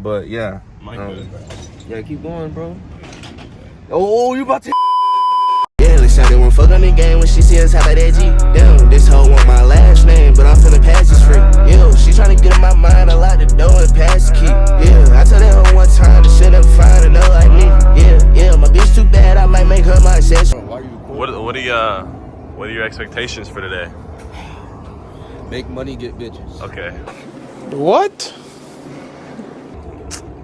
But yeah. Yeah, keep going, bro. Oh, you about to. Yeah, let's say they won't fuck on the game when she see us have that G. Damn, this hoe want my last name, but I'm finna pass this free. Yeah, she tryna get in my mind, I lock the door and pass the key. Yeah, I told that hoe one time to shit up fine and know like me. Yeah, my bitch too bad, I might make her my accessory. What are your expectations for today? Make money, get bitches. Okay. What?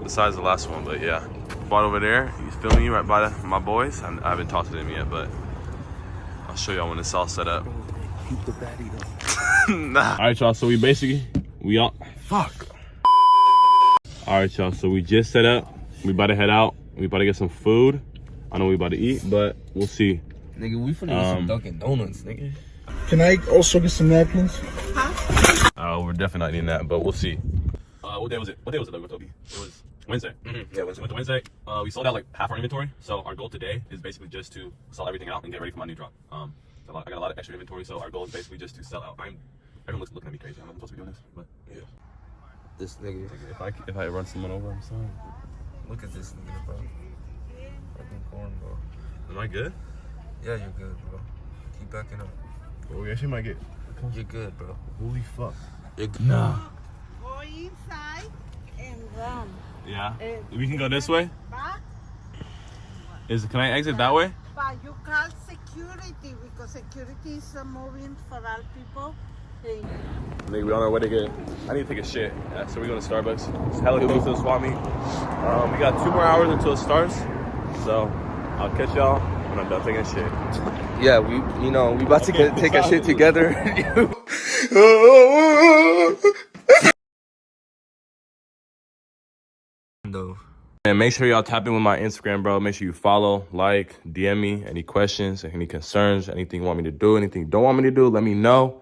Besides the last one, but yeah. Spot over there, he's filming you right by my boys. I haven't talked to them yet, but I'll show y'all when it's all set up. Keep the baddie though. Nah. All right, y'all. So fuck. All right, y'all. So we just set up. We about to head out. We about to get some food. I know we about to eat, but we'll see. Nigga, we finna get some Dunkin' Donuts, nigga. Can I also get some napkins? We're definitely not eating that, but we'll see. What day was it? What day was it, Toby? It was Wednesday. Yeah, Wednesday. Went to Wednesday. We sold out like half our inventory. So our goal today is basically just to sell everything out and get ready for my new drop. So I got a lot of extra inventory, so our goal is basically just to sell out. Everyone's looking at me crazy. I'm not supposed to be doing this, but yeah. This nigga. If I run someone over, I'm sorry. Look at this nigga, bro. Fucking corn, bro. Am I good? Yeah, you're good, bro. Keep backing up. Well, we actually might get. You're good, bro. Holy fuck. You're good. Nah. Go inside and run. Yeah. We can go this way. Back, Can I exit that way? but you call security because security is moving for all people. Hey. Nigga, we on our way to get. I need to take a shit. Yeah, so we're going to Starbucks. It's hella close to the swap meet. We got 2 more hours until it starts. So I'll catch y'all when I'm done taking a shit. Yeah, we about to take a shit together. And make sure y'all tap in with my Instagram, bro. Make sure you follow, like, DM me any questions, any concerns, anything you want me to do, anything you don't want me to do, let me know.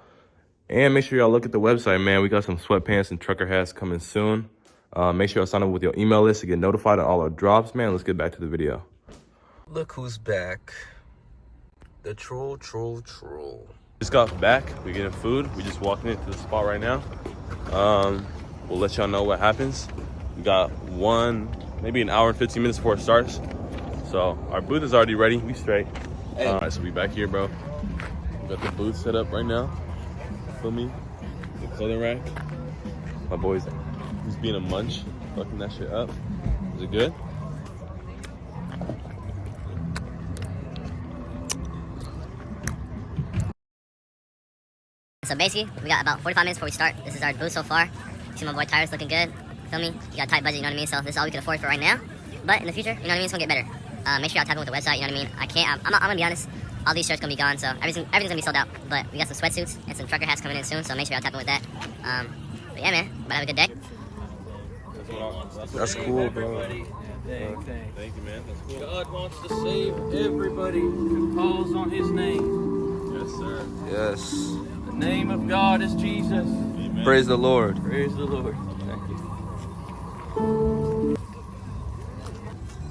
And make sure y'all look at the website, man. We got some sweatpants and trucker hats coming soon. Make sure y'all sign up with your email list to get notified on all our drops, man. Let's get back to the video. Look who's back. The troll. Just got back. We're getting food. We just walking into the spot right now. We'll let y'all know what happens. We got maybe an hour and 15 minutes before it starts. So our booth is already ready. We straight. Hey. All right, so we back here, bro. We got the booth set up right now. Feel me? The clothing rack. My boy's he's being a munch, fucking that shit up. Is it good? So basically, we got about 45 minutes before we start. This is our booth so far. See my boy Tyrus looking good. Feel me? You got a tight budget, you know what I mean? So this is all we can afford for right now. But in the future, you know what I mean? It's gonna get better. Make sure y'all tap in with the website, you know what I mean? I'm gonna be honest. All these shirts gonna be gone, so everything's gonna be sold out. But we got some sweatsuits and some trucker hats coming in soon, so make sure y'all tap in with that. But yeah, man, but have a good day. That's cool, bro. Thank you, man. That's cool. God wants to save everybody who calls on his name. Yes, sir. Yes. The name of God is Jesus. Amen. Praise the Lord. Praise the Lord. Thank you.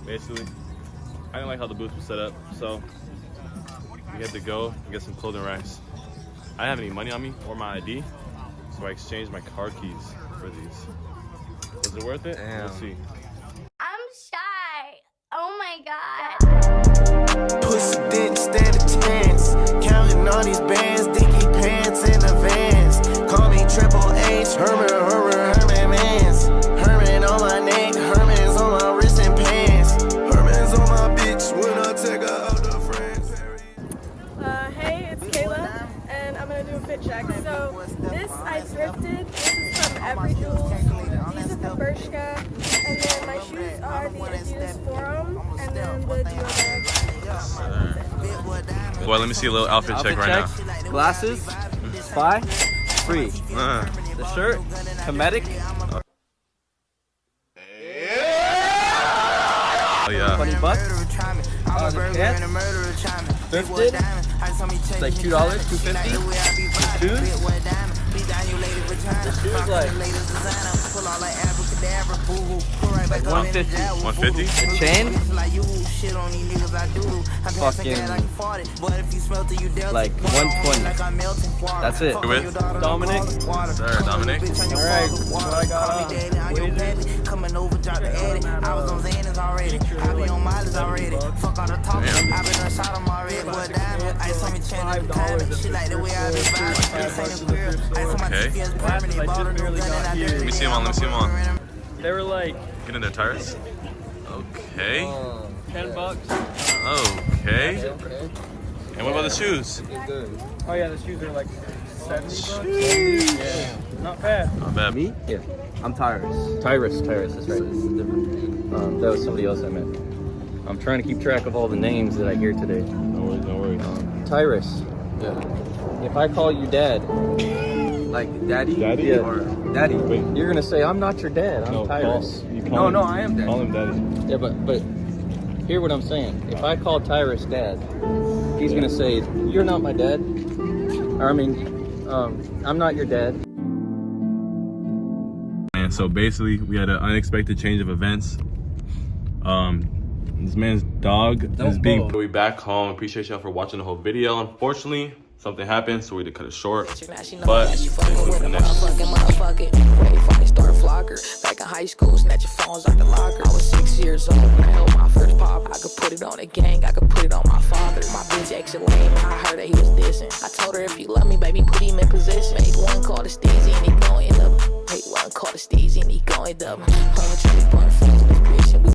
Basically, I didn't like how the booth was set up, so we had to go and get some clothing racks. I didn't have any money on me or my ID, so I exchanged my car keys for these. Was it worth it? Damn. Let's see. I'm shy. Oh my god. Pussy didn't stand a chance. Counting all these bands, dicky pants in the vans. Call me Triple H, Herman Mans. Herman on my neck, Herman's on my wrist and pants. Herman's on my bitch when I take her out the friends. Hey, it's Kayla, and I'm gonna do a fit check. So this I thrifted. This is from Every Jewel. These are from Bershka, and then my shoes are the Adidas Forum, and then the Dior bag. Boy, let me see a little outfit check right now. Glasses, buy, free. The shirt, Kemetic. Oh yeah. $20. The pants, thrifted. It's like $2, $2.50. The shoes like $150. $150? The chain, fucking like $120. That's it. You with? Dominic. Sir, Dominic. All right, what I got on? maneuver, drop the edit. I was on Xanax already. I be on mileage already. Fuck all the talking. I been done shot him already. Boy, diamond. I told me change the time. She like the way I be vibing. This ain't a queer. I told my TV is permanent. Bought a new gun and I did. Let me see him on. Let me see him on. They were like Get in there, Tyrus. Okay. $10. Okay. And what about the shoes? Oh yeah, the shoes are like $70. Yeah, not bad. Not bad. Me? Yeah. I'm Tyrus. Tyrus, that's right. This is different. That was somebody else I met. I'm trying to keep track of all the names that I hear today. No worries, no worries. Tyrus. Yeah. If I call you dad. Like daddy? Daddy? Yeah. Or daddy. Wait. You're going to say, I'm not your dad. I'm Tyrus. No, I am daddy. Call him daddy. Yeah, but hear what I'm saying. If I call Tyrus dad, he's going to say, you're not my dad. Or, I mean, I'm not your dad. And so basically, we had an unexpected change of events. This man's dog is being... We back home. Appreciate y'all for watching the whole video. Unfortunately, something happened, so we had to cut it short. But start flocker. Back in high school, snatch your phones out the locker. I was 6 years old when I held my first pop. I could put it on a gang, I could put it on my father. My bitch extra lame, I heard that he was dissing. I told her if you love me, baby, put him in position. Make one call to Steezy and he gon' end up. Make one call to Steezy and he gon' end up. 100 button phones in this bitch.